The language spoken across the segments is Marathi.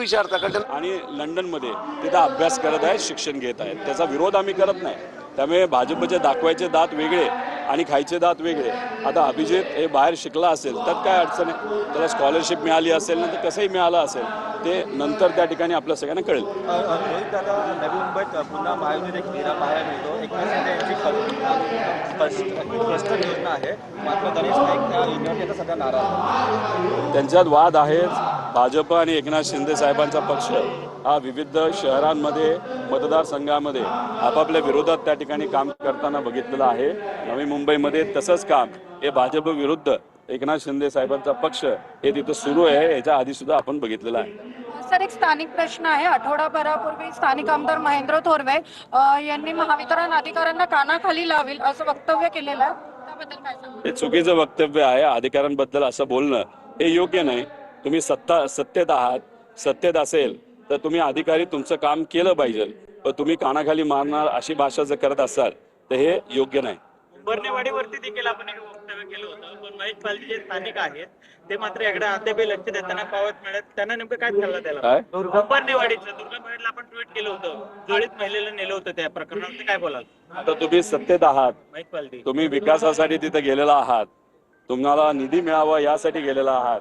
विचारता आणि लंडनमध्ये तिथं अभ्यास करत आहेत, शिक्षण घेत आहेत. त्याचा विरोध आम्ही करत नाही. त्यामुळे भाजपचे दाखवायचे दात वेगळे आणि खायचे दात वेगळे. आता अभिजित हे बाहेर शिकला असेल तर काय अडचण आहे, त्याला स्कॉलरशिप मिळाली असेल ना तर कसंही मिळालं असेल ते नंतर त्या ठिकाणी आपल्या सगळ्यांना कळेल. रोहित दादा, नवी मुंबईत पुन्हा महायुतीत एक चेहरा पाहायला मिळतो. एकनाथ शिंदे यांची स्पष्ट योजना आहे, मात्र गणेश नाईक त्या योजनेवर सध्या नाराज आहे. त्यांच्यात वाद आहेच. भाजप आणि एकनाथ शिंदे साहेबांचा पक्ष हा विविध शहरांमध्ये मतदारसंघामध्ये आपापल्या विरोधात त्या ठिकाणी काम करताना बघितलेलं आहे. नवी मुंबईमध्ये तसंच काम हे भाजप विरुद्ध एकनाथ शिंदे साहेबांचा पक्ष हे तिथं सुरू आहे. याच्या आधी सुद्धा आपण बघितलेलं आहे. सर, एक स्थानिक प्रश्न आहे. आठवडाभरापूर्वी स्थानिक आमदार महेंद्र थोरवे यांनी महावितरण अधिकाऱ्यांना कानाखाली लावेल असं वक्तव्य केलेलं आहे. त्याबद्दल काय सांगाल? हे चुकीचं वक्तव्य आहे. अधिकाऱ्यांबद्दल असं बोलणं हे योग्य नाही. तुम्ही सत्तेत आहात, सत्तेत असेल तर तुम्ही अधिकारी तुमचं काम केलं पाहिजे. पण तुम्ही कानाखाली मारणार अशी भाषा जर करत असाल तर हे योग्य नाही. उंबरनेवाडीवरती देखील आपण एक वक्तव्य केलं होतं, पण महेश पालजी जे स्थानिक आहेत ते मात्र याकडे अद्याप लक्ष देताना पावत मिळत. त्यांना नेमकं काय सल्ला द्यायला? काय उंबरनेवाडीचं दुर्गाबाईला आपण ट्विट केलं होतं, जळीत महिलेला नेलं होतं, त्या प्रकरणावर काय बोलाल? आता तुम्ही सत्तेत आहात, महेश पालजी तुम्ही विकासासाठी तिथे गेलेला आहात, तुम्हाला निधी मिळावा यासाठी गेलेला आहात.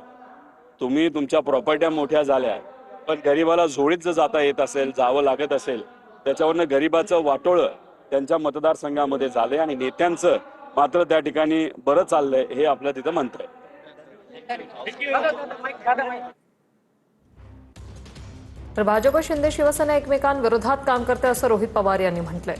तुम्ही तुमच्या प्रॉपर्ट्या मोठ्या झाल्या, पण गरीबाला झोळीत जर जाता येत असेल, जावं लागत असेल, त्याच्यावरनं गरीबाचं वाटोळं त्यांच्या मतदारसंघामध्ये झालंय आणि नेत्यांचं मात्र त्या ठिकाणी बरं चाललंय हे आपलं तिथं म्हणतंय. तर भाजप शिंदे शिवसेना एकमेकांविरोधात काम करते असं रोहित पवार यांनी म्हटलंय.